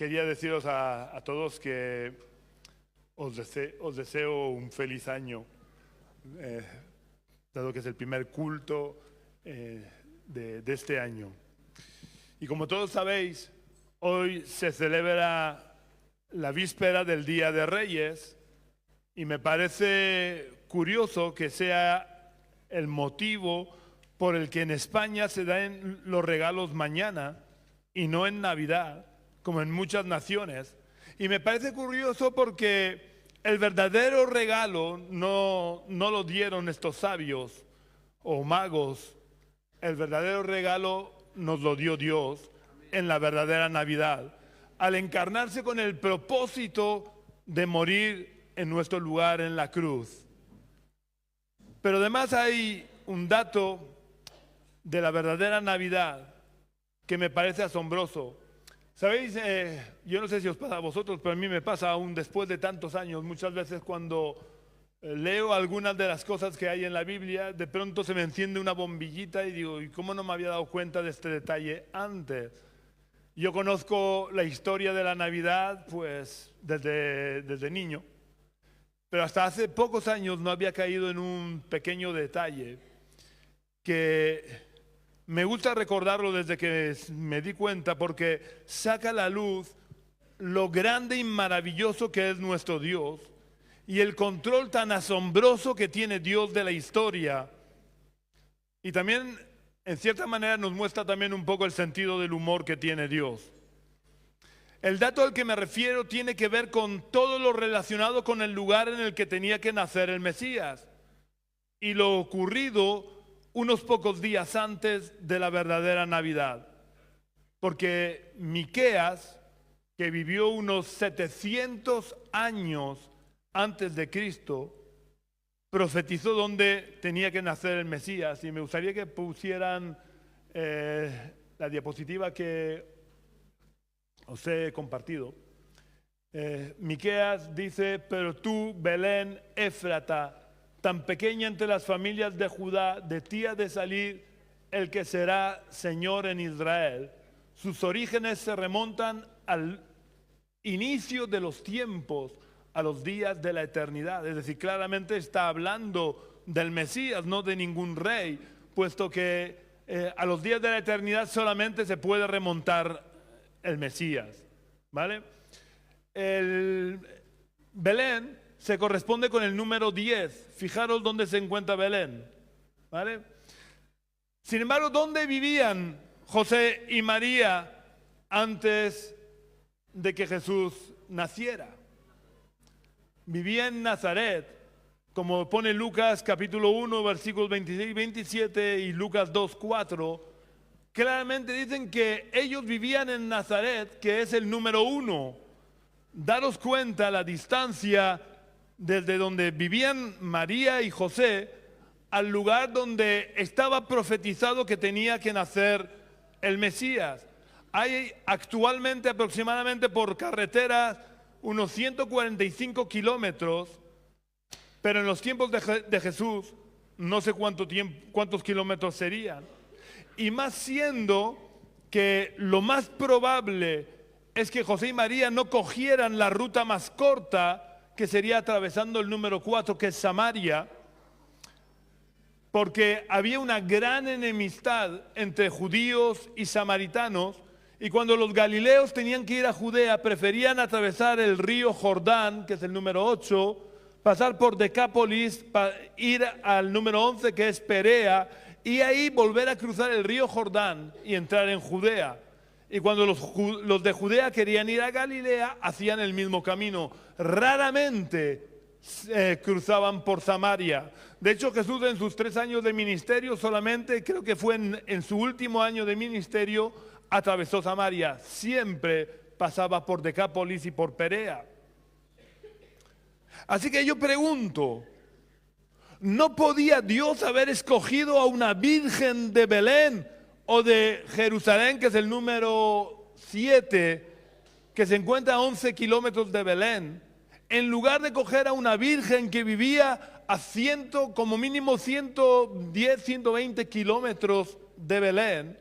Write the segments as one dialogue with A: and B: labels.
A: quería deciros a todos que os deseo un feliz año, dado que es el primer culto de este año. Y como todos sabéis, hoy se celebra la víspera del Día de Reyes y me parece curioso que sea el motivo por el que en España se dan los regalos mañana y no en Navidad, como en muchas naciones. Y me parece curioso porque el verdadero regalo no lo dieron estos sabios o magos. El verdadero regalo nos lo dio Dios en la verdadera Navidad, al encarnarse con el propósito de morir en nuestro lugar en la cruz. Pero además hay un dato de la verdadera Navidad que me parece asombroso. ¿Sabéis? Yo no sé si os pasa a vosotros, pero a mí me pasa aún después de tantos años. Muchas veces cuando leo algunas de las cosas que hay en la Biblia, de pronto se me enciende una bombillita y digo, ¿y cómo no me había dado cuenta de este detalle antes? Yo conozco la historia de la Navidad pues desde niño, pero hasta hace pocos años no había caído en un pequeño detalle que me gusta recordarlo desde que me di cuenta, porque saca a la luz lo grande y maravilloso que es nuestro Dios y el control tan asombroso que tiene Dios de la historia. Y también, en cierta manera, nos muestra también un poco el sentido del humor que tiene Dios. El dato al que me refiero tiene que ver con todo lo relacionado con el lugar en el que tenía que nacer el Mesías y lo ocurrido unos pocos días antes de la verdadera Navidad. Porque Miqueas, que vivió unos 700 años antes de Cristo, profetizó dónde tenía que nacer el Mesías. Y me gustaría que pusieran la diapositiva que os he compartido. Miqueas dice: pero tú, Belén Éfrata, tan pequeña entre las familias de Judá, de ti ha de salir el que será Señor en Israel. Sus orígenes se remontan al inicio de los tiempos, a los días de la eternidad. Es decir, claramente está hablando del Mesías, no de ningún rey, puesto que a los días de la eternidad solamente se puede remontar el Mesías, ¿vale? El Belén se corresponde con el número 10. Fijaros dónde se encuentra Belén, ¿vale? Sin embargo, ¿dónde vivían José y María antes de que Jesús naciera? Vivía en Nazaret, como pone Lucas capítulo 1, versículos 26 y 27 y Lucas 2, 4. Claramente dicen que ellos vivían en Nazaret, que es el número 1. Daros cuenta la distancia desde donde vivían María y José al lugar donde estaba profetizado que tenía que nacer el Mesías. Hay actualmente aproximadamente por carretera unos 145 kilómetros, pero en los tiempos de Jesús no sé cuántos kilómetros serían. Y más siendo que lo más probable es que José y María no cogieran la ruta más corta, que sería atravesando el número 4, que es Samaria, porque había una gran enemistad entre judíos y samaritanos, y cuando los galileos tenían que ir a Judea, preferían atravesar el río Jordán, que es el número 8, pasar por Decápolis, ir al número 11, que es Perea, y ahí volver a cruzar el río Jordán y entrar en Judea. Y cuando los de Judea querían ir a Galilea, hacían el mismo camino. Raramente cruzaban por Samaria. De hecho, Jesús en sus 3 años de ministerio, solamente creo que fue en su último año de ministerio, atravesó Samaria. Siempre pasaba por Decápolis y por Perea. Así que yo pregunto, ¿no podía Dios haber escogido a una virgen de Belén o de Jerusalén, que es el número 7, que se encuentra a 11 kilómetros de Belén, en lugar de coger a una virgen que vivía a como mínimo 110, 120 kilómetros de Belén?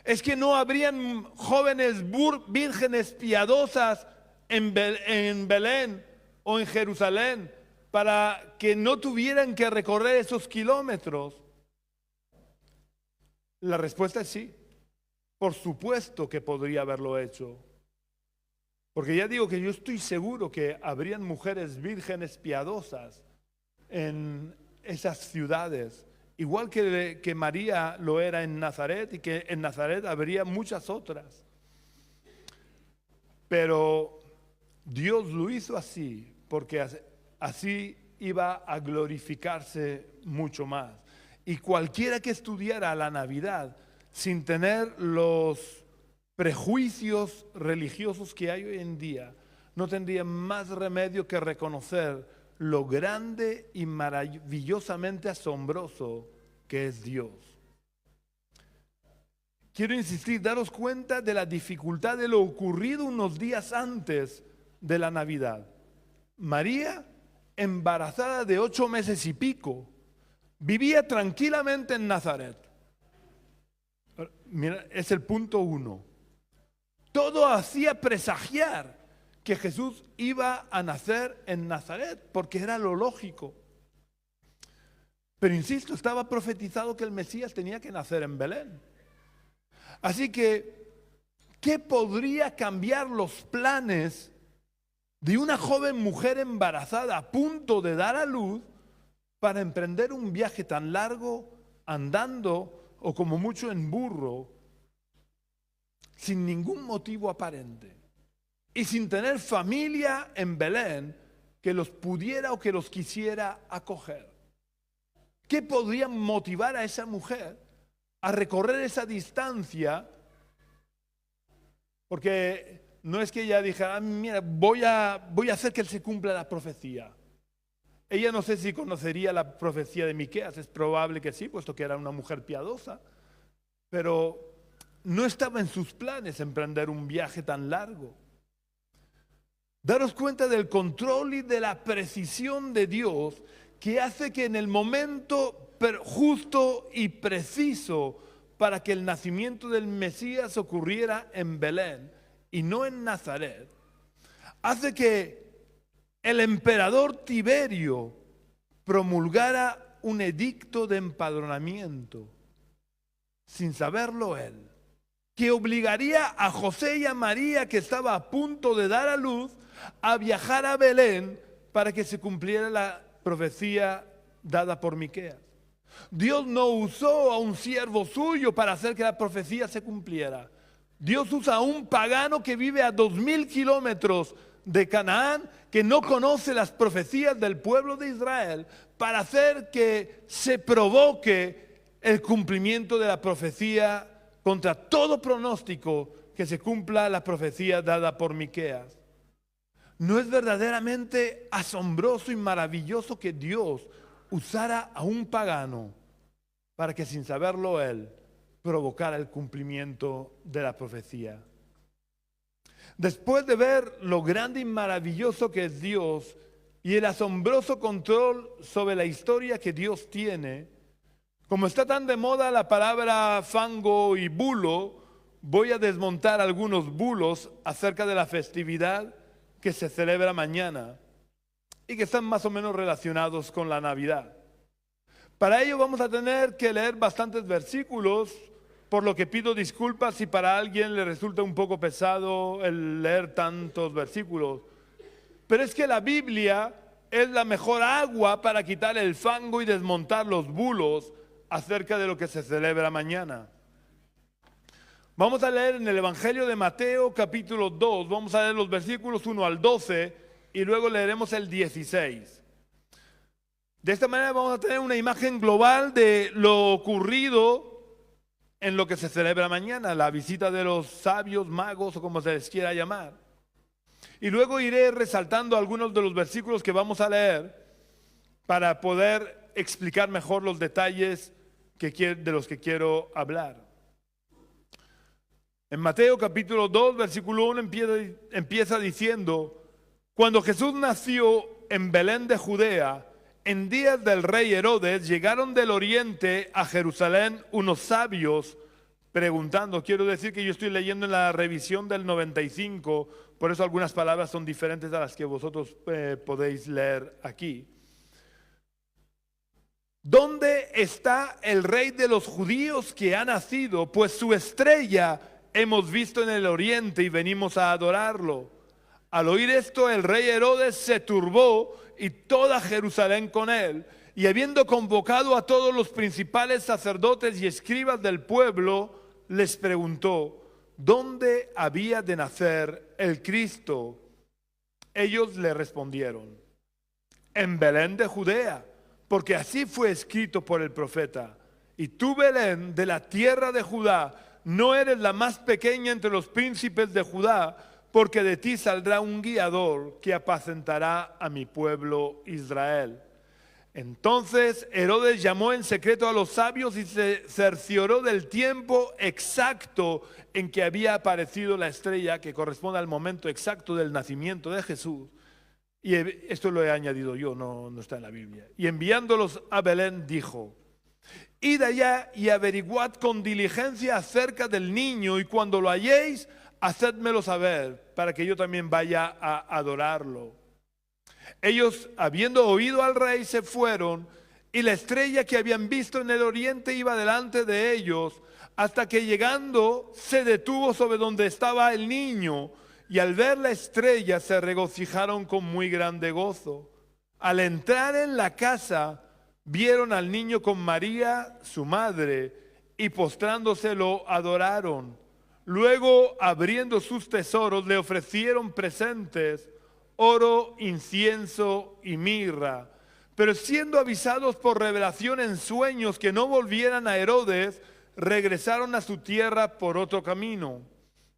A: Es que no habrían jóvenes vírgenes piadosas en Belén o en Jerusalén para que no tuvieran que recorrer esos kilómetros. La respuesta es sí. Por supuesto que podría haberlo hecho. Porque ya digo que yo estoy seguro que habrían mujeres vírgenes piadosas en esas ciudades. Igual que María lo era en Nazaret y que en Nazaret habría muchas otras. Pero Dios lo hizo así porque así iba a glorificarse mucho más. Y cualquiera que estudiara la Navidad sin tener los prejuicios religiosos que hay hoy en día, no tendría más remedio que reconocer lo grande y maravillosamente asombroso que es Dios. Quiero insistir, daros cuenta de la dificultad de lo ocurrido unos días antes de la Navidad. María, embarazada de 8 meses y pico, vivía tranquilamente en Nazaret. Mira, es el punto 1. Todo hacía presagiar que Jesús iba a nacer en Nazaret, porque era lo lógico. Pero insisto, estaba profetizado que el Mesías tenía que nacer en Belén. Así que, ¿qué podría cambiar los planes de una joven mujer embarazada a punto de dar a luz para emprender un viaje tan largo andando o como mucho en burro, sin ningún motivo aparente y sin tener familia en Belén que los pudiera o que los quisiera acoger? ¿Qué podría motivar a esa mujer a recorrer esa distancia? Porque no es que ella dijera, mira, voy a hacer que se cumpla la profecía. Ella no sé si conocería la profecía de Miqueas, es probable que sí, puesto que era una mujer piadosa, pero no estaba en sus planes emprender un viaje tan largo. Daros cuenta del control y de la precisión de Dios, que hace que en el momento justo y preciso para que el nacimiento del Mesías ocurriera en Belén y no en Nazaret, hace que el emperador Tiberio promulgara un edicto de empadronamiento, sin saberlo él, que obligaría a José y a María, que estaba a punto de dar a luz, a viajar a Belén para que se cumpliera la profecía dada por Miqueas. Dios no usó a un siervo suyo para hacer que la profecía se cumpliera. Dios usa a un pagano que vive a 2000 kilómetros de Canaán, que no conoce las profecías del pueblo de Israel, para hacer que se provoque el cumplimiento de la profecía contra todo pronóstico, que se cumpla la profecía dada por Miqueas. ¿No es verdaderamente asombroso y maravilloso que Dios usara a un pagano para que sin saberlo él provocara el cumplimiento de la profecía? Después de ver lo grande y maravilloso que es Dios y el asombroso control sobre la historia que Dios tiene, como está tan de moda la palabra fango y bulo, voy a desmontar algunos bulos acerca de la festividad que se celebra mañana y que están más o menos relacionados con la Navidad. Para ello vamos a tener que leer bastantes versículos, por lo que pido disculpas si para alguien le resulta un poco pesado el leer tantos versículos. Pero es que la Biblia es la mejor agua para quitar el fango y desmontar los bulos acerca de lo que se celebra mañana. Vamos a leer en el Evangelio de Mateo capítulo 2, vamos a leer los versículos 1 al 12 y luego leeremos el 16. De esta manera vamos a tener una imagen global de lo ocurrido en lo que se celebra mañana, la visita de los sabios, magos o como se les quiera llamar. Y luego iré resaltando algunos de los versículos que vamos a leer para poder explicar mejor los detalles de los que quiero hablar. En Mateo capítulo 2, versículo 1 empieza diciendo: cuando Jesús nació en Belén de Judea, en días del rey Herodes, llegaron del oriente a Jerusalén unos sabios preguntando. Quiero decir que yo estoy leyendo en la revisión del 95, por eso algunas palabras son diferentes a las que vosotros podéis leer aquí. ¿Dónde está el rey de los judíos que ha nacido? Pues su estrella hemos visto en el oriente y venimos a adorarlo. Al oír esto, el rey Herodes se turbó y toda Jerusalén con él. Y habiendo convocado a todos los principales sacerdotes y escribas del pueblo, les preguntó, ¿dónde había de nacer el Cristo? Ellos le respondieron, en Belén de Judea, porque así fue escrito por el profeta. Y tú, Belén, de la tierra de Judá, no eres la más pequeña entre los príncipes de Judá, porque de ti saldrá un guiador que apacentará a mi pueblo Israel. Entonces Herodes llamó en secreto a los sabios y se cercioró del tiempo exacto en que había aparecido la estrella, que corresponde al momento exacto del nacimiento de Jesús. Y esto lo he añadido yo, no está en la Biblia. Y enviándolos a Belén dijo, id allá y averiguad con diligencia acerca del niño, y cuando lo halléis, hacedmelo saber, para que yo también vaya a adorarlo. Ellos, habiendo oído al rey, se fueron, y la estrella que habían visto en el oriente iba delante de ellos, hasta que llegando se detuvo sobre donde estaba el niño, y al ver la estrella se regocijaron con muy grande gozo. Al entrar en la casa, vieron al niño con María, su madre, y postrándose lo adoraron. Luego, abriendo sus tesoros, le ofrecieron presentes, oro, incienso y mirra. Pero siendo avisados por revelación en sueños que no volvieran a Herodes, regresaron a su tierra por otro camino.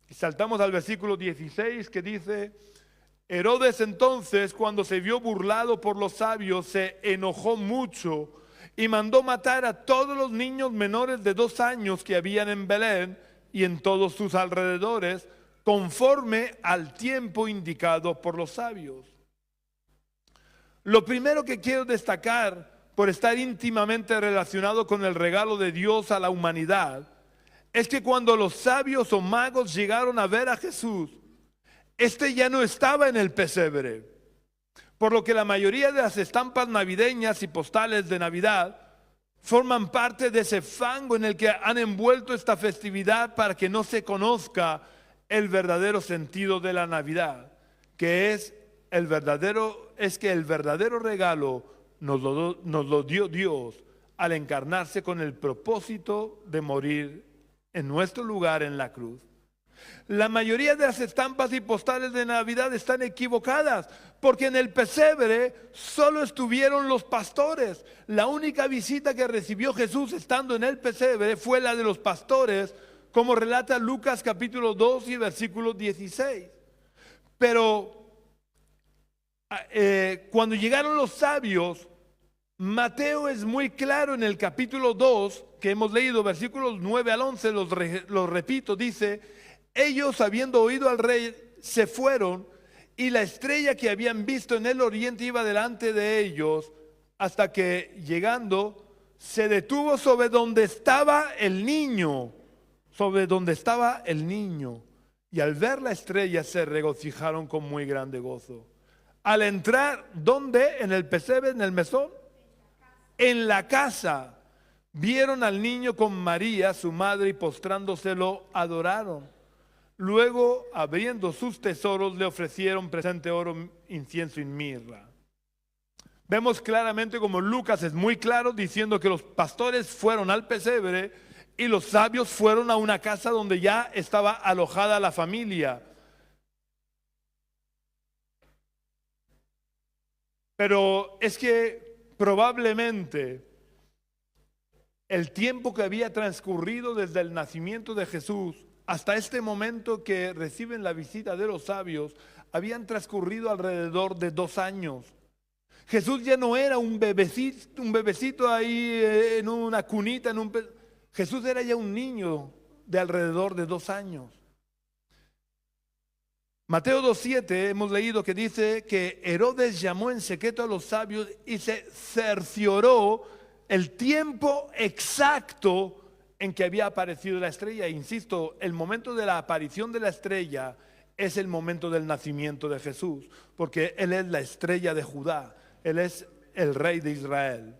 A: Y saltamos al versículo 16 que dice, Herodes entonces, cuando se vio burlado por los sabios, se enojó mucho y mandó matar a todos los niños menores de 2 años que habían en Belén y en todos sus alrededores, conforme al tiempo indicado por los sabios. Lo primero que quiero destacar, por estar íntimamente relacionado con el regalo de Dios a la humanidad, es que cuando los sabios o magos llegaron a ver a Jesús, este ya no estaba en el pesebre. Por lo que la mayoría de las estampas navideñas y postales de Navidad forman parte de ese fango en el que han envuelto esta festividad para que no se conozca el verdadero sentido de la Navidad, que es que el verdadero regalo nos lo dio Dios al encarnarse con el propósito de morir en nuestro lugar en la cruz. La mayoría de las estampas y postales de Navidad están equivocadas, porque en el pesebre solo estuvieron los pastores. La única visita que recibió Jesús estando en el pesebre fue la de los pastores, como relata Lucas capítulo 2 y versículo 16. Pero cuando llegaron los sabios, Mateo es muy claro en el capítulo 2, que hemos leído, versículos 9 al 11, los repito, dice, ellos habiendo oído al rey se fueron, y la estrella que habían visto en el oriente iba delante de ellos, hasta que llegando se detuvo sobre donde estaba el niño, y al ver la estrella se regocijaron con muy grande gozo. Al entrar, ¿dónde? En el pesebre, en el mesón, en la casa, vieron al niño con María, su madre, y postrándose lo adoraron. Luego, abriendo sus tesoros, le ofrecieron presente oro, incienso y mirra. Vemos claramente como Lucas es muy claro diciendo que los pastores fueron al pesebre y los sabios fueron a una casa donde ya estaba alojada la familia. Pero es que probablemente el tiempo que había transcurrido desde el nacimiento de Jesús hasta este momento que reciben la visita de los sabios, habían transcurrido alrededor de 2 años. Jesús ya no era un bebecito ahí en una cunita. Jesús era ya un niño de alrededor de 2 años. Mateo 2:7 hemos leído que dice que Herodes llamó en secreto a los sabios y se cercioró el tiempo exacto en que había aparecido la estrella. Insisto, el momento de la aparición de la estrella es el momento del nacimiento de Jesús, porque Él es la estrella de Judá, Él es el rey de Israel.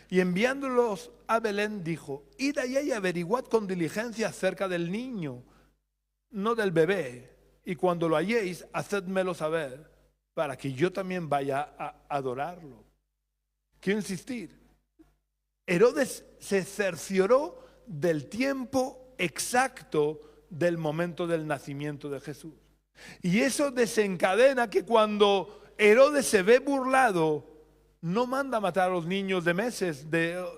A: Y enviándolos a Belén dijo: id allá y averiguad con diligencia acerca del niño, no del bebé, y cuando lo halléis, hacedmelo saber, para que yo también vaya a adorarlo. Quiero insistir, Herodes se cercioró del tiempo exacto del momento del nacimiento de Jesús. Y eso desencadena que cuando Herodes se ve burlado, no manda matar a los niños de meses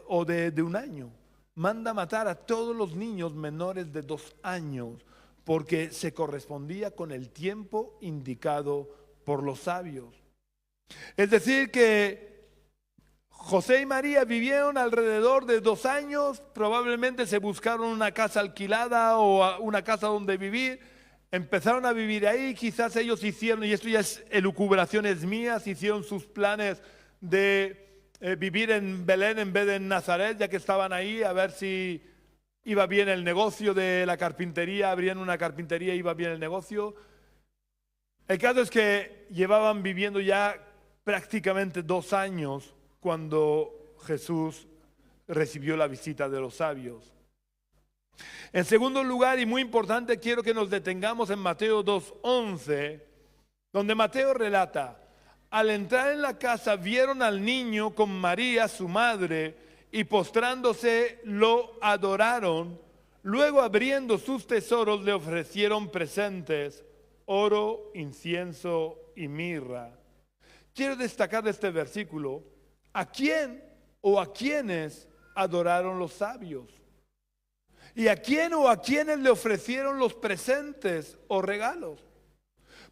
A: o de un año. Manda matar a todos los niños menores de 2 años, porque se correspondía con el tiempo indicado por los sabios. Es decir que José y María vivieron alrededor de 2 años, probablemente se buscaron una casa alquilada o una casa donde vivir, empezaron a vivir ahí, quizás ellos hicieron, y esto ya es elucubraciones mías, hicieron sus planes de vivir en Belén en vez de en Nazaret, ya que estaban ahí, a ver si iba bien el negocio de la carpintería, abrían una carpintería, iba bien el negocio. El caso es que llevaban viviendo ya prácticamente 2 años cuando Jesús recibió la visita de los sabios. En segundo lugar, y muy importante, quiero que nos detengamos en Mateo 2:11, donde Mateo relata: al entrar en la casa vieron al niño con María, su madre, y postrándose lo adoraron. Luego, abriendo sus tesoros, le ofrecieron presentes: oro, incienso y mirra. Quiero destacar de este versículo: ¿a quién o a quiénes adoraron los sabios? ¿Y a quién o a quiénes le ofrecieron los presentes o regalos?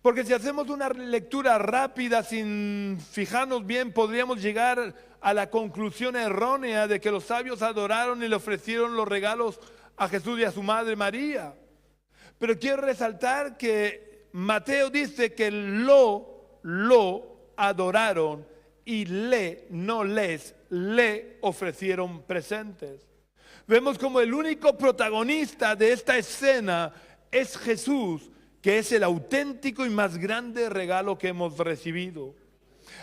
A: Porque si hacemos una lectura rápida sin fijarnos bien, podríamos llegar a la conclusión errónea de que los sabios adoraron y le ofrecieron los regalos a Jesús y a su madre María. Pero quiero resaltar que Mateo dice que lo adoraron y le ofrecieron presentes. Vemos como el único protagonista de esta escena es Jesús, que es el auténtico y más grande regalo que hemos recibido.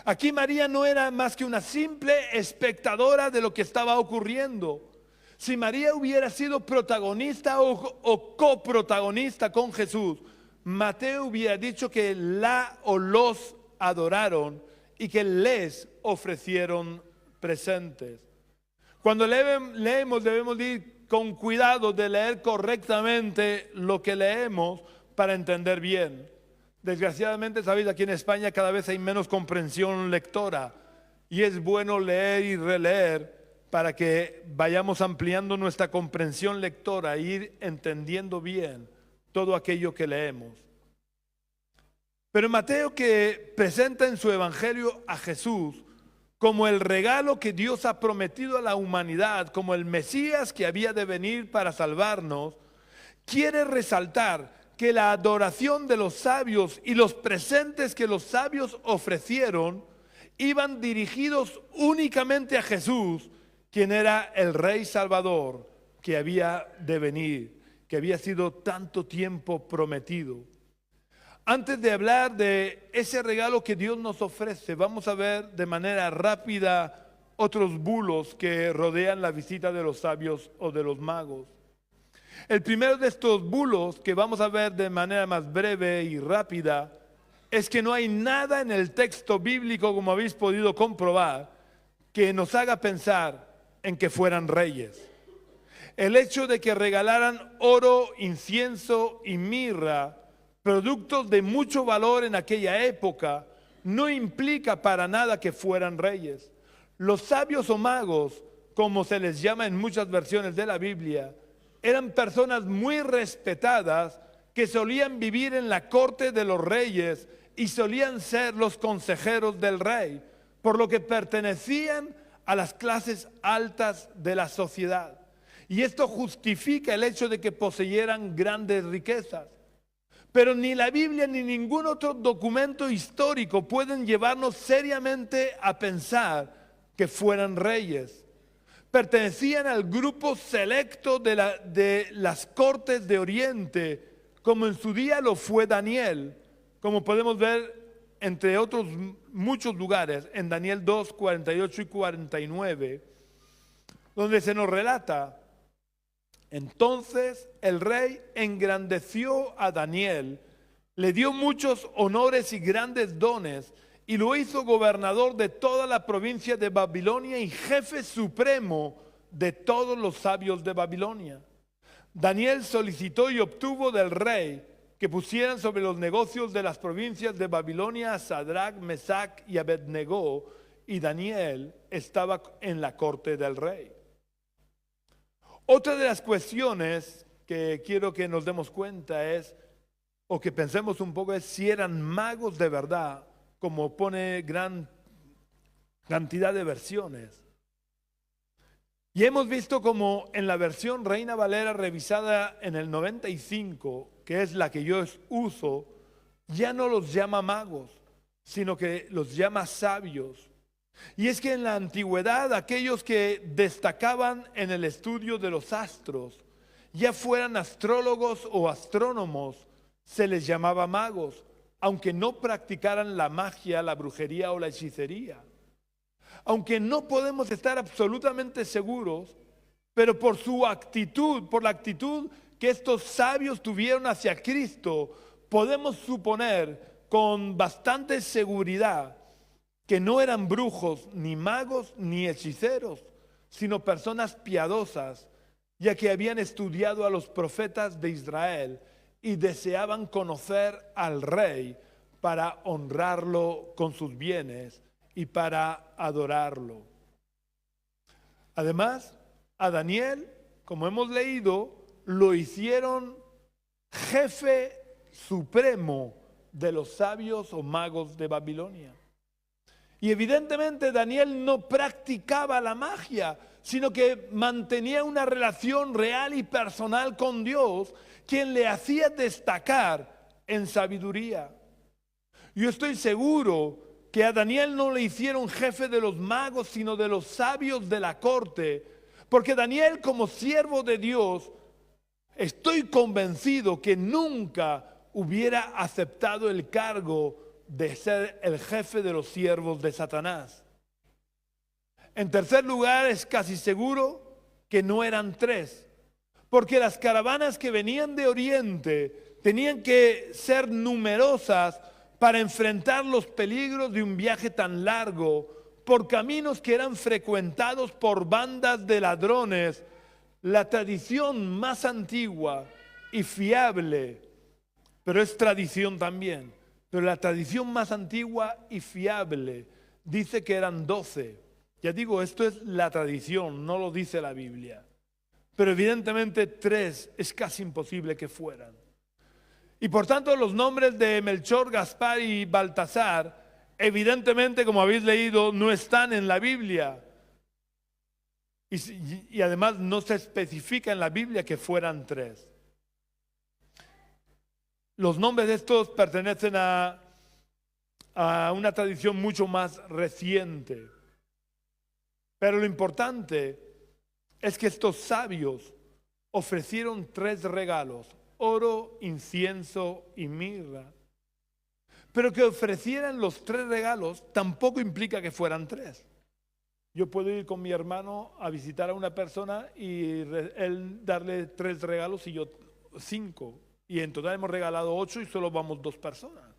A: Aquí María no era más que una simple espectadora de lo que estaba ocurriendo. Si María hubiera sido protagonista o coprotagonista con Jesús, Mateo hubiera dicho que los adoraron y que les ofrecieron presentes. Cuando leemos debemos ir con cuidado de leer correctamente lo que leemos para entender bien. Desgraciadamente, sabéis, aquí en España cada vez hay menos comprensión lectora y es bueno leer y releer para que vayamos ampliando nuestra comprensión lectora e ir entendiendo bien todo aquello que leemos. Pero Mateo, que presenta en su evangelio a Jesús como el regalo que Dios ha prometido a la humanidad, como el Mesías que había de venir para salvarnos, quiere resaltar que la adoración de los sabios y los presentes que los sabios ofrecieron iban dirigidos únicamente a Jesús, quien era el Rey Salvador que había de venir, que había sido tanto tiempo prometido. Antes de hablar de ese regalo que Dios nos ofrece, vamos a ver de manera rápida otros bulos que rodean la visita de los sabios o de los magos. El primero de estos bulos, que vamos a ver de manera más breve y rápida, es que no hay nada en el texto bíblico, como habéis podido comprobar, que nos haga pensar en que fueran reyes. El hecho de que regalaran oro, incienso y mirra, productos de mucho valor en aquella época, no implica para nada que fueran reyes. Los sabios o magos, como se les llama en muchas versiones de la Biblia, eran personas muy respetadas que solían vivir en la corte de los reyes y solían ser los consejeros del rey, por lo que pertenecían a las clases altas de la sociedad. Y esto justifica el hecho de que poseyeran grandes riquezas. Pero ni la Biblia ni ningún otro documento histórico pueden llevarnos seriamente a pensar que fueran reyes. pertenecían al grupo selecto de las cortes de Oriente, como en su día lo fue Daniel, como podemos ver entre otros muchos lugares, en Daniel 2, 48 y 49, donde se nos relata: entonces el rey engrandeció a Daniel, le dio muchos honores y grandes dones, y lo hizo gobernador de toda la provincia de Babilonia y jefe supremo de todos los sabios de Babilonia. Daniel solicitó y obtuvo del rey que pusieran sobre los negocios de las provincias de Babilonia a Sadrach, Mesach y Abednego, y Daniel estaba en la corte del rey. Otra de las cuestiones que quiero que nos demos cuenta es, o que pensemos un poco, es si eran magos de verdad, como pone gran cantidad de versiones. Y hemos visto como en la versión Reina Valera revisada en el 95, que es la que yo uso, ya no los llama magos, sino que los llama sabios. Y es que en la antigüedad aquellos que destacaban en el estudio de los astros, ya fueran astrólogos o astrónomos, se les llamaba magos, aunque no practicaran la magia, la brujería o la hechicería. Aunque no podemos estar absolutamente seguros, pero por su actitud, por la actitud que estos sabios tuvieron hacia Cristo, podemos suponer con bastante seguridad que no eran brujos, ni magos, ni hechiceros, sino personas piadosas, ya que habían estudiado a los profetas de Israel y deseaban conocer al rey para honrarlo con sus bienes y para adorarlo. Además, a Daniel, como hemos leído, lo hicieron jefe supremo de los sabios o magos de Babilonia. Y evidentemente Daniel no practicaba la magia, sino que mantenía una relación real y personal con Dios, quien le hacía destacar en sabiduría. Yo estoy seguro que a Daniel no le hicieron jefe de los magos, sino de los sabios de la corte, porque Daniel, como siervo de Dios, estoy convencido que nunca hubiera aceptado el cargo de ser el jefe de los siervos de Satanás. En tercer lugar, es casi seguro que no eran tres, porque las caravanas que venían de Oriente tenían que ser numerosas para enfrentar los peligros de un viaje tan largo por caminos que eran frecuentados por bandas de ladrones. La tradición más antigua y fiable, pero es tradición también, pero la tradición más antigua y fiable dice que eran 12. Ya digo, esto es la tradición, no lo dice la Biblia. Pero evidentemente 3 es casi imposible que fueran. Y por tanto los nombres de Melchor, Gaspar y Baltasar, evidentemente, como habéis leído, no están en la Biblia. Y además no se especifica en la Biblia que fueran 3. Los nombres de estos pertenecen a una tradición mucho más reciente. Pero lo importante es que estos sabios ofrecieron 3 regalos: oro, incienso y mirra. Pero que ofrecieran los 3 regalos tampoco implica que fueran 3. Yo puedo ir con mi hermano a visitar a una persona y él darle 3 regalos y yo 5. Y en total hemos regalado 8 y solo vamos 2 personas.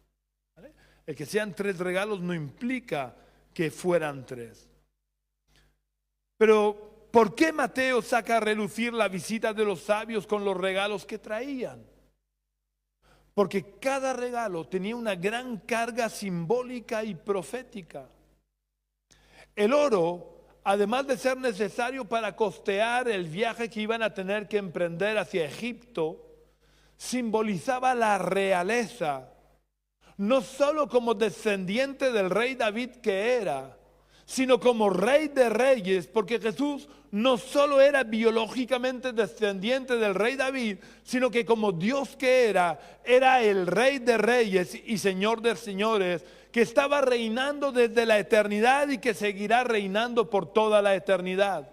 A: ¿Vale? El que sean 3 regalos no implica que fueran 3. Pero ¿por qué Mateo saca a relucir la visita de los sabios con los regalos que traían? Porque cada regalo tenía una gran carga simbólica y profética. El oro, además de ser necesario para costear el viaje que iban a tener que emprender hacia Egipto, simbolizaba la realeza, no solo como descendiente del rey David que era, sino como rey de reyes, porque Jesús no solo era biológicamente descendiente del rey David, sino que como Dios que era el rey de reyes y señor de señores, que estaba reinando desde la eternidad y que seguirá reinando por toda la eternidad.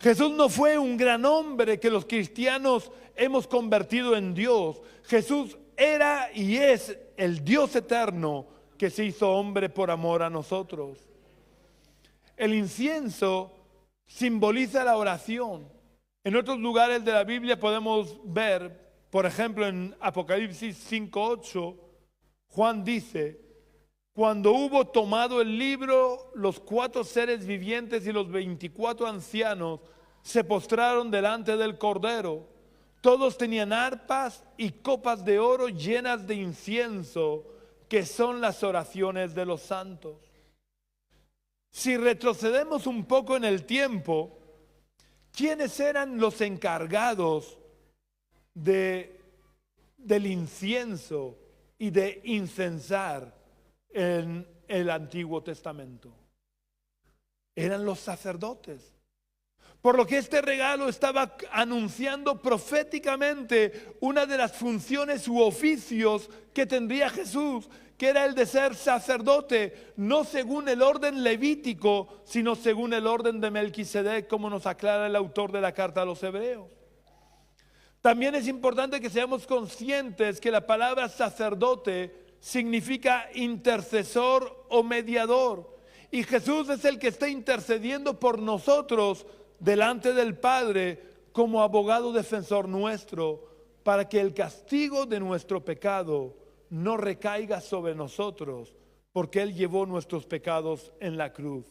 A: Jesús no fue un gran hombre que los cristianos hemos convertido en Dios. Jesús era y es el Dios eterno que se hizo hombre por amor a nosotros. El incienso simboliza la oración. En otros lugares de la Biblia podemos ver, por ejemplo, en Apocalipsis 5:8, Juan dice: cuando hubo tomado el libro, los 4 seres vivientes y los 24 ancianos se postraron delante del Cordero. Todos tenían arpas y copas de oro llenas de incienso, que son las oraciones de los santos. Si retrocedemos un poco en el tiempo, ¿quiénes eran los encargados del incienso y de incensar en el Antiguo Testamento? Eran los sacerdotes. Por lo que este regalo estaba anunciando proféticamente una de las funciones u oficios que tendría Jesús, que era el de ser sacerdote, no según el orden levítico, sino según el orden de Melquisedec, como nos aclara el autor de la carta a los Hebreos. También es importante que seamos conscientes que la palabra sacerdote significa intercesor o mediador. Y Jesús es el que está intercediendo por nosotros delante del Padre como abogado defensor nuestro, para que el castigo de nuestro pecado no recaiga sobre nosotros, porque Él llevó nuestros pecados en la cruz.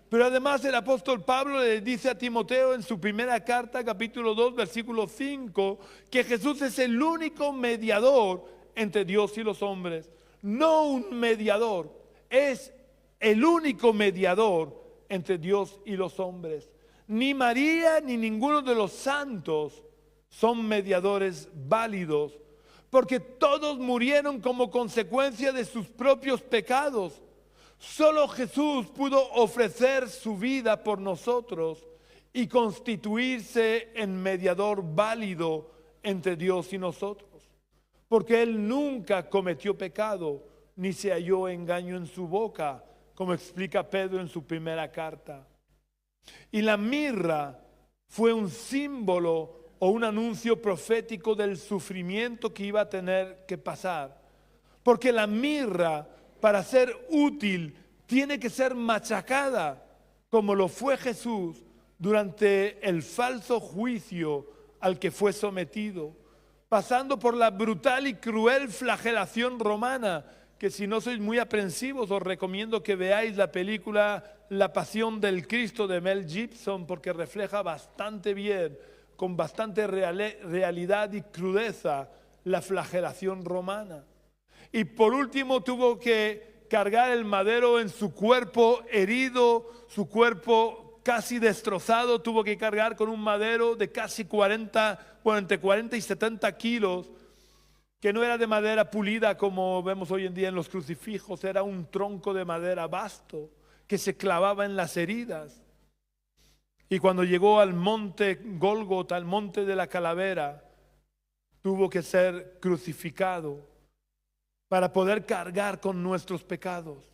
A: Pero además el apóstol Pablo le dice a Timoteo en su primera carta, capítulo 2, versículo 5, que Jesús es el único mediador entre Dios y los hombres. No un mediador, es el único mediador entre Dios y los hombres. Ni María ni ninguno de los santos son mediadores válidos, porque todos murieron como consecuencia de sus propios pecados. Solo Jesús pudo ofrecer su vida por nosotros y constituirse en mediador válido entre Dios y nosotros, porque Él nunca cometió pecado, ni se halló engaño en su boca, como explica Pedro en su primera carta. Y la mirra fue un símbolo o un anuncio profético del sufrimiento que iba a tener que pasar. Porque la mirra, para ser útil, tiene que ser machacada, como lo fue Jesús durante el falso juicio al que fue sometido, pasando por la brutal y cruel flagelación romana, que si no sois muy aprensivos os recomiendo que veáis la película La Pasión del Cristo de Mel Gibson, porque refleja bastante bien, con bastante realidad y crudeza, la flagelación romana. Y por último tuvo que cargar el madero en su cuerpo herido, su cuerpo casi destrozado, tuvo que cargar con un madero de casi entre 40 y 70 kilos, que no era de madera pulida como vemos hoy en día en los crucifijos, era un tronco de madera vasto que se clavaba en las heridas. Y cuando llegó al monte Gólgota, al monte de la calavera, tuvo que ser crucificado para poder cargar con nuestros pecados.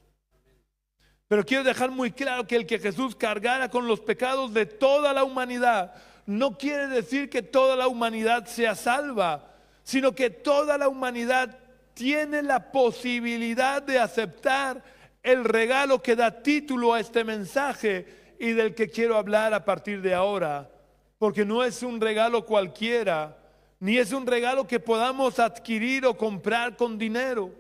A: Pero quiero dejar muy claro que el que Jesús cargara con los pecados de toda la humanidad no quiere decir que toda la humanidad sea salva, sino que toda la humanidad tiene la posibilidad de aceptar el regalo que da título a este mensaje y del que quiero hablar a partir de ahora, porque no es un regalo cualquiera, ni es un regalo que podamos adquirir o comprar con dinero.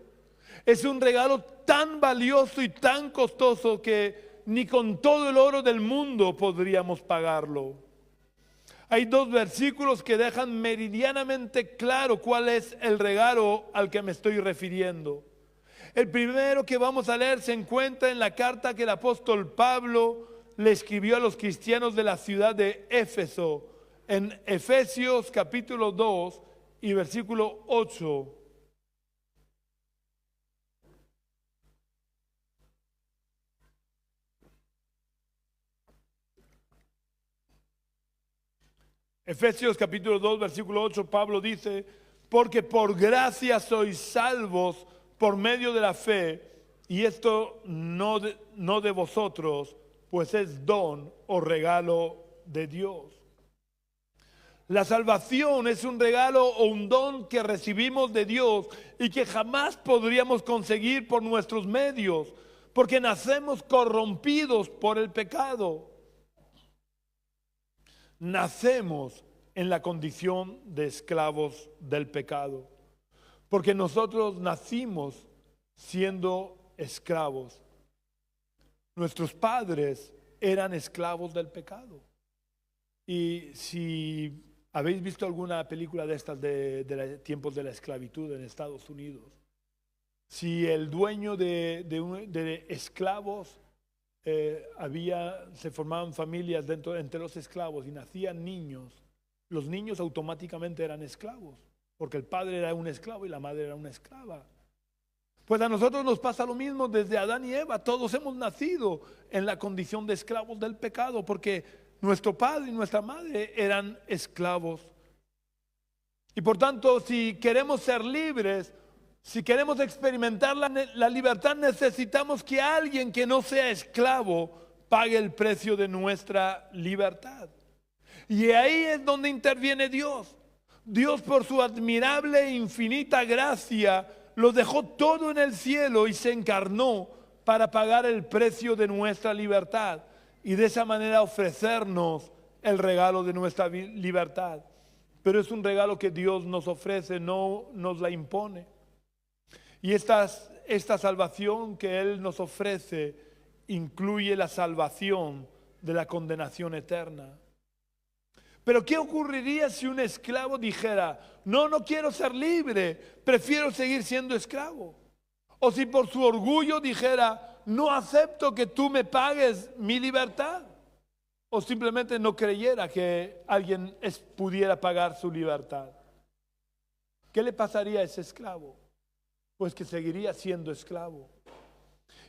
A: Es un regalo tan valioso y tan costoso que ni con todo el oro del mundo podríamos pagarlo. Hay 2 versículos que dejan meridianamente claro cuál es el regalo al que me estoy refiriendo. El primero que vamos a leer se encuentra en la carta que el apóstol Pablo le escribió a los cristianos de la ciudad de Éfeso, en Efesios capítulo 2 y versículo 8. Efesios capítulo 2, versículo 8, Pablo dice: porque por gracia sois salvos por medio de la fe, y esto no de vosotros, pues es don o regalo de Dios. La salvación es un regalo o un don que recibimos de Dios y que jamás podríamos conseguir por nuestros medios, porque nacemos corrompidos por el pecado. Nacemos en la condición de esclavos del pecado, porque nosotros nacimos siendo esclavos. Nuestros padres eran esclavos del pecado. Y si habéis visto alguna película de estas de tiempos de la esclavitud en Estados Unidos, si el dueño de esclavos, se formaban familias entre los esclavos y nacían niños, los niños automáticamente eran esclavos, porque el padre era un esclavo y la madre era una esclava. Pues a nosotros nos pasa lo mismo desde Adán y Eva. Todos hemos nacido en la condición de esclavos del pecado, porque nuestro padre y nuestra madre eran esclavos. Y por tanto, si queremos ser libres, si queremos experimentar la libertad, necesitamos que alguien que no sea esclavo pague el precio de nuestra libertad. Y ahí es donde interviene Dios. Dios, por su admirable e infinita gracia, lo dejó todo en el cielo y se encarnó para pagar el precio de nuestra libertad y de esa manera ofrecernos el regalo de nuestra libertad. Pero es un regalo que Dios nos ofrece, no nos la impone. Y esta salvación que Él nos ofrece incluye la salvación de la condenación eterna. Pero ¿qué ocurriría si un esclavo dijera: no quiero ser libre, prefiero seguir siendo esclavo? O si por su orgullo dijera: no acepto que tú me pagues mi libertad. O simplemente no creyera que alguien pudiera pagar su libertad. ¿Qué le pasaría a ese esclavo? Pues que seguiría siendo esclavo.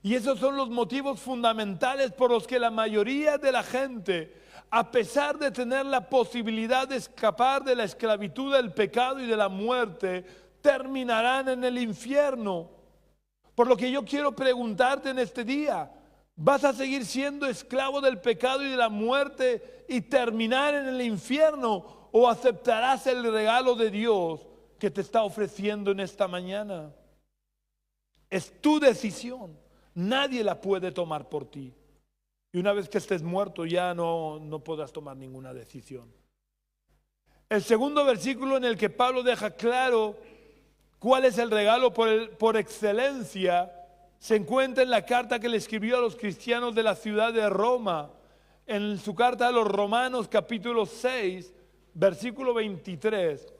A: Y esos son los motivos fundamentales por los que la mayoría de la gente, a pesar de tener la posibilidad de escapar de la esclavitud del pecado y de la muerte, terminarán en el infierno. Por lo que yo quiero preguntarte en este día: ¿vas a seguir siendo esclavo del pecado y de la muerte y terminar en el infierno? ¿O aceptarás el regalo de Dios que te está ofreciendo en esta mañana? Es tu decisión. Nadie la puede tomar por ti. Y una vez que estés muerto ya no podrás tomar ninguna decisión. El segundo versículo en el que Pablo deja claro cuál es el regalo por excelencia se encuentra en la carta que le escribió a los cristianos de la ciudad de Roma. En su carta a los Romanos capítulo 6, versículo 23.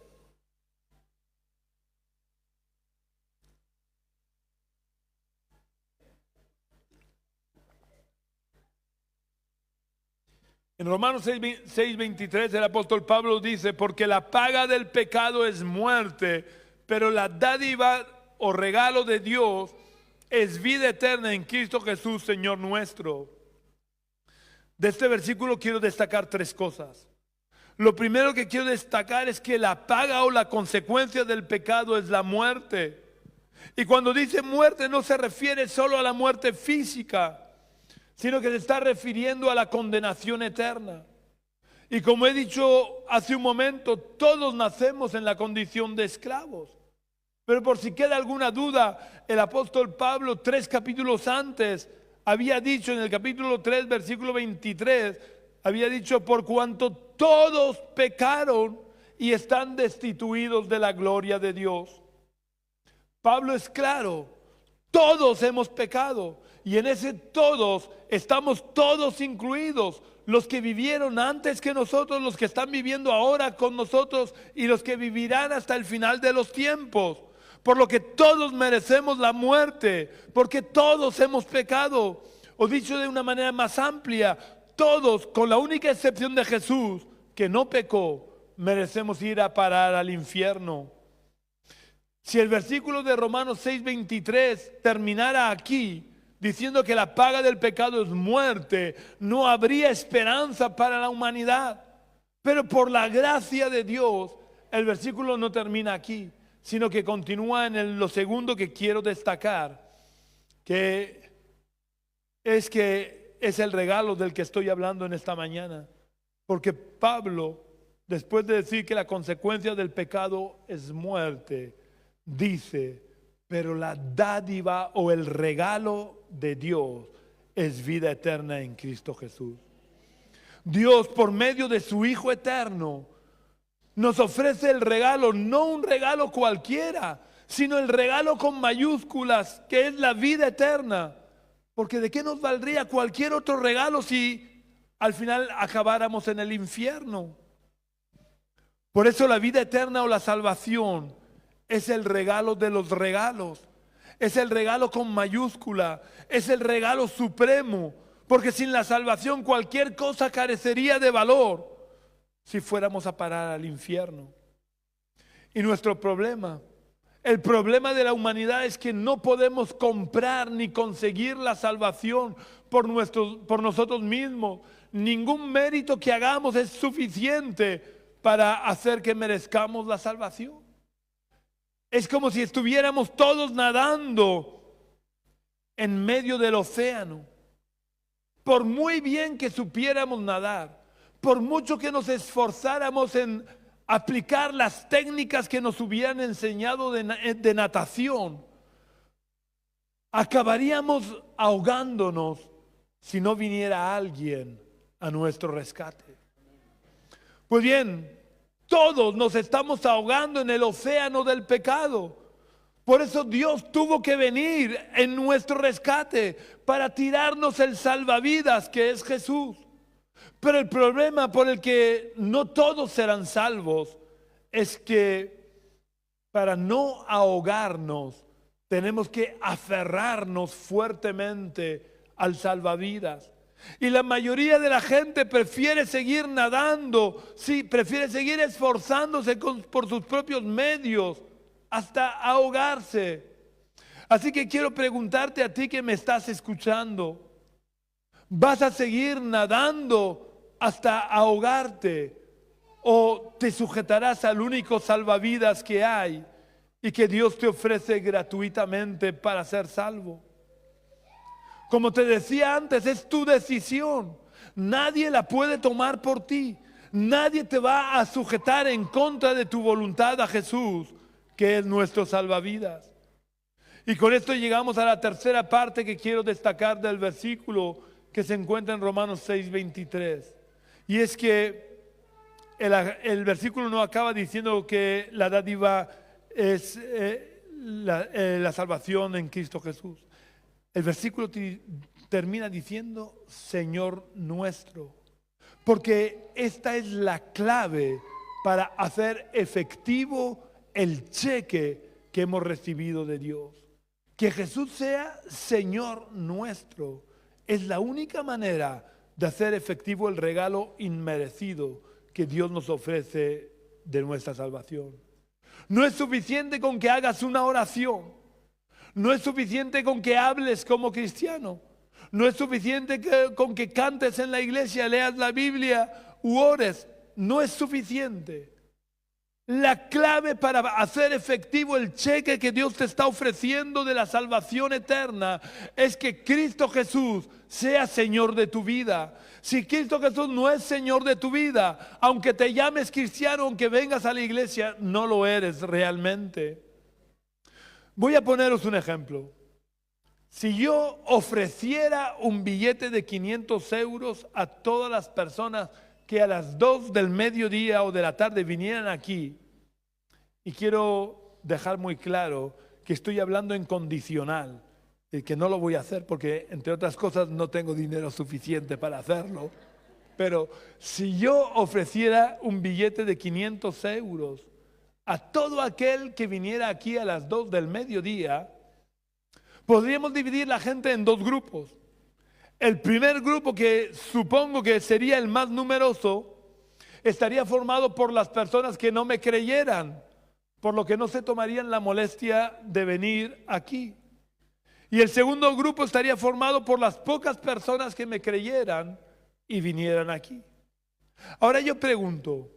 A: En Romanos 6:23 el apóstol Pablo dice: porque la paga del pecado es muerte, pero la dádiva o regalo de Dios es vida eterna en Cristo Jesús, Señor nuestro. De este versículo quiero destacar tres cosas. Lo primero que quiero destacar es que la paga o la consecuencia del pecado es la muerte. Y cuando dice muerte no se refiere solo a la muerte física, sino que se está refiriendo a la condenación eterna. Y como he dicho hace un momento, todos nacemos en la condición de esclavos. Pero por si queda alguna duda, el apóstol Pablo 3 capítulos antes había dicho, en el capítulo 3 versículo 23, había dicho: por cuanto todos pecaron y están destituidos de la gloria de Dios. Pablo es claro: todos hemos pecado. Y en ese todos estamos todos incluidos, los que vivieron antes que nosotros, los que están viviendo ahora con nosotros y los que vivirán hasta el final de los tiempos. Por lo que todos merecemos la muerte, porque todos hemos pecado. O dicho de una manera más amplia, todos, con la única excepción de Jesús, que no pecó, merecemos ir a parar al infierno. Si el versículo de Romanos 6:23 terminara aquí, diciendo que la paga del pecado es muerte, no habría esperanza para la humanidad. Pero por la gracia de Dios, el versículo no termina aquí, sino que continúa en lo segundo que quiero destacar, que es el regalo del que estoy hablando en esta mañana. Porque Pablo, después de decir que la consecuencia del pecado es muerte, dice, pero la dádiva o el regalo de Dios es vida eterna en Cristo Jesús. Dios, por medio de su Hijo eterno, nos ofrece el regalo, no un regalo cualquiera, sino el regalo con mayúsculas, que es la vida eterna. Porque ¿de qué nos valdría cualquier otro regalo si al final acabáramos en el infierno? Por eso la vida eterna o la salvación es el regalo de los regalos. Es el regalo con mayúscula, es el regalo supremo. Porque sin la salvación cualquier cosa carecería de valor si fuéramos a parar al infierno. Y nuestro problema, el problema de la humanidad es que no podemos comprar ni conseguir la salvación por nosotros mismos. Ningún mérito que hagamos es suficiente para hacer que merezcamos la salvación. Es como si estuviéramos todos nadando en medio del océano. Por muy bien que supiéramos nadar, por mucho que nos esforzáramos en aplicar las técnicas que nos hubieran enseñado de natación, acabaríamos ahogándonos si no viniera alguien a nuestro rescate. Pues bien, todos nos estamos ahogando en el océano del pecado. Por eso Dios tuvo que venir en nuestro rescate para tirarnos el salvavidas que es Jesús. Pero el problema por el que no todos serán salvos es que para no ahogarnos tenemos que aferrarnos fuertemente al salvavidas. Y la mayoría de la gente prefiere seguir nadando, sí, prefiere seguir esforzándose por sus propios medios hasta ahogarse. Así que quiero preguntarte a ti que me estás escuchando, ¿vas a seguir nadando hasta ahogarte o te sujetarás al único salvavidas que hay y que Dios te ofrece gratuitamente para ser salvo? Como te decía antes, es tu decisión. Nadie la puede tomar por ti. Nadie te va a sujetar en contra de tu voluntad a Jesús, que es nuestro salvavidas. Y con esto llegamos a la tercera parte que quiero destacar del versículo que se encuentra en Romanos 6:23. Y es que el versículo no acaba diciendo que la dádiva es la salvación en Cristo Jesús. El versículo termina diciendo Señor nuestro, porque esta es la clave para hacer efectivo el cheque que hemos recibido de Dios. Que Jesús sea Señor nuestro es la única manera de hacer efectivo el regalo inmerecido que Dios nos ofrece de nuestra salvación. No es suficiente con que hagas una oración. No es suficiente con que hables como cristiano. No es suficiente con que cantes en la iglesia, leas la Biblia u ores. No es suficiente. La clave para hacer efectivo el cheque que Dios te está ofreciendo de la salvación eterna es que Cristo Jesús sea Señor de tu vida. Si Cristo Jesús no es Señor de tu vida, aunque te llames cristiano, aunque vengas a la iglesia, no lo eres realmente. Voy a poneros un ejemplo. Si yo ofreciera un billete de 500 euros a todas las personas que a las 2 del mediodía o de la tarde vinieran aquí, y quiero dejar muy claro que estoy hablando en condicional, y que no lo voy a hacer porque, entre otras cosas, no tengo dinero suficiente para hacerlo, pero si yo ofreciera un billete de 500 euros a todo aquel que viniera aquí a las 2 del mediodía, podríamos dividir la gente en dos grupos. El primer grupo, que supongo que sería el más numeroso, estaría formado por las personas que no me creyeran, por lo que no se tomarían la molestia de venir aquí. Y el segundo grupo estaría formado por las pocas personas que me creyeran y vinieran aquí. Ahora yo pregunto,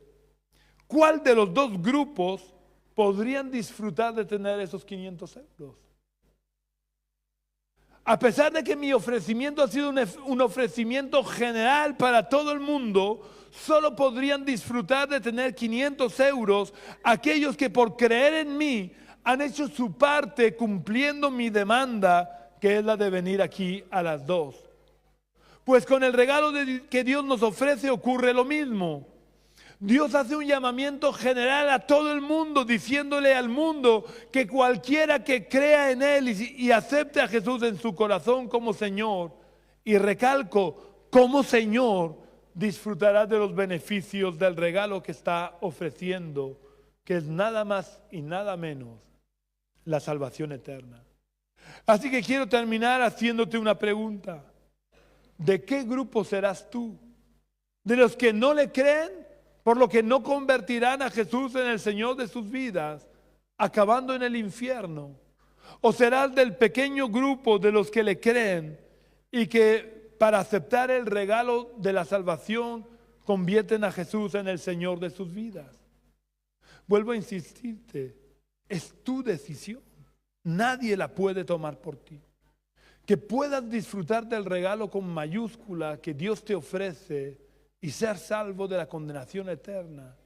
A: ¿cuál de los dos grupos podrían disfrutar de tener esos 500 euros? A pesar de que mi ofrecimiento ha sido un ofrecimiento general para todo el mundo, solo podrían disfrutar de tener 500 euros aquellos que por creer en mí han hecho su parte cumpliendo mi demanda, que es la de venir aquí a las 2. Pues con el regalo que Dios nos ofrece ocurre lo mismo. Dios hace un llamamiento general a todo el mundo, diciéndole al mundo que cualquiera que crea en Él y acepte a Jesús en su corazón como Señor, y recalco, como Señor, disfrutará de los beneficios del regalo que está ofreciendo, que es nada más y nada menos la salvación eterna. Así que quiero terminar haciéndote una pregunta. ¿De qué grupo serás tú? ¿De los que no le creen, por lo que no convertirán a Jesús en el Señor de sus vidas, acabando en el infierno? ¿O serás del pequeño grupo de los que le creen y que para aceptar el regalo de la salvación convierten a Jesús en el Señor de sus vidas? Vuelvo a insistirte, es tu decisión. Nadie la puede tomar por ti. Que puedas disfrutar del regalo con mayúscula que Dios te ofrece y ser salvo de la condenación eterna,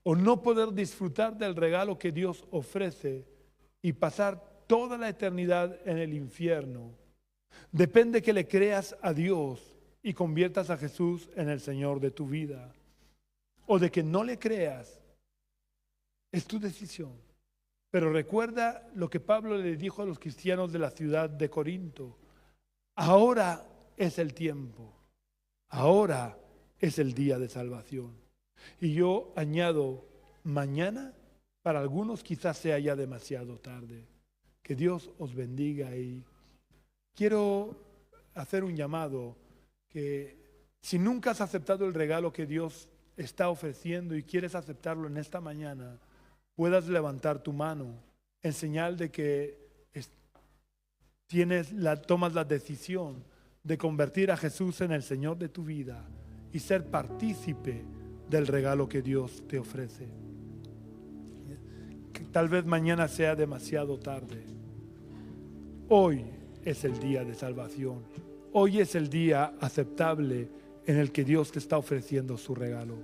A: o no poder disfrutar del regalo que Dios ofrece y pasar toda la eternidad en el infierno, depende que le creas a Dios y conviertas a Jesús en el Señor de tu vida, o de que no le creas. Es tu decisión. Pero recuerda lo que Pablo le dijo a los cristianos de la ciudad de Corinto: ahora es el tiempo, ahora es el día de salvación. Y yo añado, mañana para algunos quizás sea ya demasiado tarde. Que Dios os bendiga. Y quiero hacer un llamado, que si nunca has aceptado el regalo que Dios está ofreciendo y quieres aceptarlo en esta mañana, puedas levantar tu mano en señal de que tomas la decisión de convertir a Jesús en el Señor de tu vida y ser partícipe del regalo que Dios te ofrece. Que tal vez mañana sea demasiado tarde. Hoy es el día de salvación. Hoy es el día aceptable en el que Dios te está ofreciendo su regalo.